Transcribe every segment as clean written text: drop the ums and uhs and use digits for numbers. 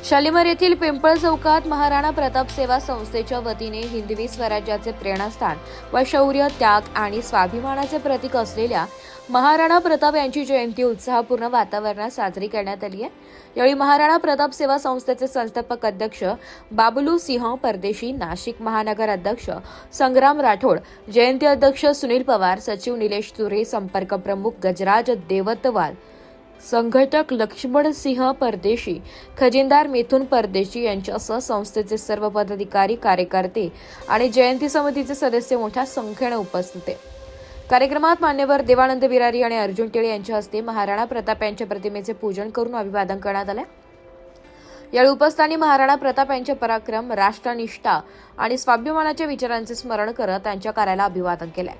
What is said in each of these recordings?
शालिमार येथील पिंपळ चौकात महाराणा प्रताप सेवा संस्थेच्या वतीने हिंदवी स्वराज्याचे प्रेरणास्थान व शौर्य, त्याग आणि स्वाभिमानाचे प्रतीक असलेल्या महाराणा प्रताप यांची जयंती उत्साहपूर्ण वातावरणात साजरी करण्यात आली आहे। यावेळी महाराणा प्रताप सेवा संस्थेचे संस्थापक अध्यक्ष बाबुलू सिंह परदेशी, नाशिक महानगर अध्यक्ष संग्राम राठोड, जयंती अध्यक्ष सुनील पवार, सचिव निलेश तुरे, संपर्क प्रमुख गजराज देवतवाल, संघटक लक्ष्मण सिंह परदेशी, खजिनदार मिथुन परदेशी यांच्यासह संस्थेचे सर्व पदाधिकारी, कार्यकर्ते आणि जयंती समितीचे सदस्य मोठ्या संख्येने उपस्थित होते। कार्यक्रमात मान्यवर देवानंद बिरारी आणि अर्जुन टेळे यांच्या हस्ते महाराणा प्रताप यांच्या प्रतिमेचे पूजन करून अभिवादन करण्यात आले। यावेळी उपस्थितांनी महाराणा प्रताप यांचे पराक्रम, राष्ट्रनिष्ठा आणि स्वाभिमानाच्या विचारांचे स्मरण करत त्यांच्या कार्याला अभिवादन केले।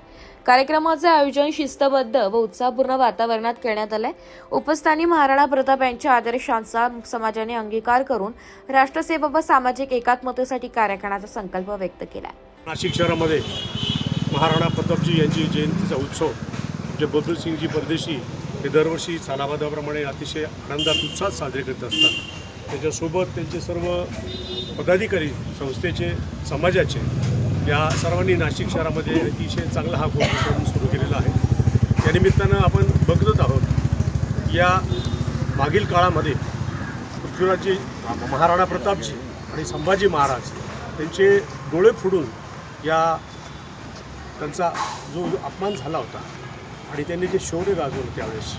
कार्यक्रमाचे आयोजन शिस्तबद्ध व उत्साहपूर्ण वातावरणात करण्यात आले। उपस्थितांनी महाराणा प्रताप यांच्या आदर्शांचा समाजाने अंगीकार करून राष्ट्रसेवा व सामाजिक एकात्मतेसाठी कार्य करण्याचा संकल्प व्यक्त केला। नाशिक शहरामध्ये महाराणा प्रतापजी यांची जयंतीचा उत्सव जे बबलूसिंगजी परदेशी हे दरवर्षी सालाबादाप्रमाणे अतिशय आनंदात उत्साहात साजरे करत असतात। त्याच्यासोबत त्यांचे सर्व पदाधिकारी, संस्थेचे, समाजाचे, या सर्वांनी नाशिक शहरामध्ये अतिशय चांगला हा उपक्रम सुरू केलेला आहे। त्या निमित्तानं आपण बघत आहोत या मागील काळामध्ये पृथ्वीराजजी महाराणा प्रतापजी आणि संभाजी महाराज त्यांचे डोळे फोडून त्यांचा जो अपमान झाला होता आणि त्यांनी जे शौर्य गाजवलं त्यावेळेस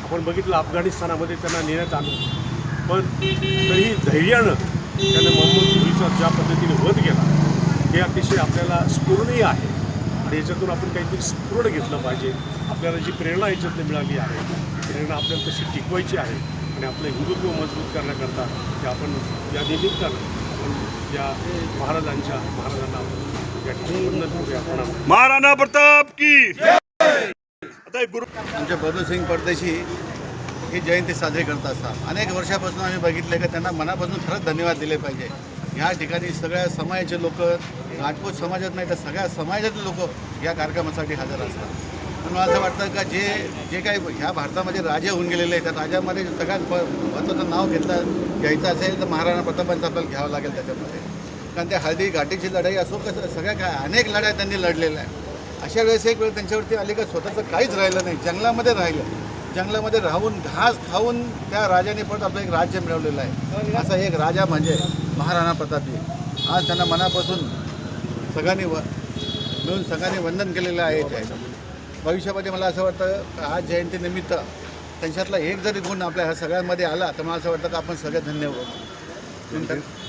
आपण बघितलं, अफगाणिस्तानामध्ये त्यांना नेण्यात आलं, पण तरीही धैर्यानं त्यानं मोहम्मद घोरीचा ज्या पद्धतीने वध केला हे अतिशय आपल्याला स्फूर्णीय आहे आणि याच्यातून आपण काहीतरी स्फूर्ण घेतलं पाहिजे। आपल्याला जी प्रेरणा याच्यातून मिळाली आहे ती प्रेरणा आपल्याला तशी टिकवायची आहे आणि आपलं हिंदुत्व मजबूत करण्याकरता ते आपण या निमित्तानं आपण या महाराजांना आपण या ठिकाणी वंदन करूया। महाराणा प्रताप की आता गुरु आमचे बबलूसिंग परदेशी ही जयंती साजरी करत असतात। अनेक वर्षापासून आम्ही बघितले की त्यांना मनापासून खरंच धन्यवाद दिले पाहिजे। ह्या ठिकाणी सगळ्या समाजाचे लोक, राजपूत समाजात नाही तर सगळ्या समाजातले लोक या कार्यक्रमासाठी हजर असतात। पण मला असं वाटतं का जे काही ह्या भारतामध्ये राजे होऊन गेलेले आहेत त्या राजामध्ये सगळ्यात महत्त्वाचं नाव घ्यायचं असेल तर महाराणा प्रतापांचं आपल्याला घ्यावं लागेल त्याच्यामध्ये, कारण त्या हळदी घाटीची लढाई असो कसं सगळ्या काय अनेक लढाई त्यांनी लढलेल्या आहे। अशा वेळेस एक वेळ त्यांच्यावरती आली का स्वतःचं काहीच राहिलं नाही, जंगलामध्ये राहिलं, जंगलामध्ये राहून घास खाऊन त्या राजाने पण आपलं एक राज्य मिळवलेलं आहे। असा एक राजा म्हणजे महाराणा प्रतापजी। आज त्यांना मनापासून सगळ्यांनी मिळून सगळ्यांनी वंदन केलेलं आहे। भविष्यामध्ये मला असं वाटतं आज जयंतीनिमित्त त्यांच्यातला एक जरी गुण आपल्या ह्या सगळ्यांमध्ये आला तर मला असं वाटतं की आपण सगळे धन्य होतो।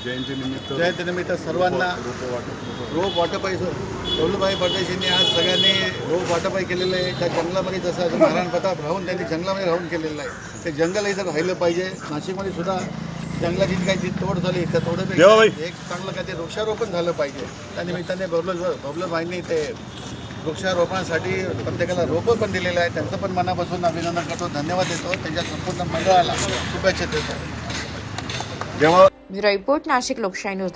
जयंतीनिमित्त सर्वांना रोप वाटपाई बबलूभाई परदेशींनी आज सगळ्यांनी रोप वाटपाई केलेलं आहे। त्या जंगलामध्ये जसं महाराणा प्रताप राहून त्यांनी जंगलामध्ये राहून केलेलं आहे ते जंगलही जर राहिलं पाहिजे। नाशिकमध्ये सुद्धा जंगलाची काही जी तोड झाली त्या तोडीपैकी एक चांगलं काही ते वृक्षारोपण झालं पाहिजे। त्या निमित्ताने बबलूभाईंनी ते वृक्षारोपणासाठी प्रत्येकाला रोपं पण दिलेलं आहे। त्यांचं पण मनापासून अभिनंदन करतो, धन्यवाद देतो, त्यांच्या संपूर्ण मंडळाला शुभेच्छा देतो। ब्युरो रिपोर्ट, नाशिक लोकशाही न्यूज।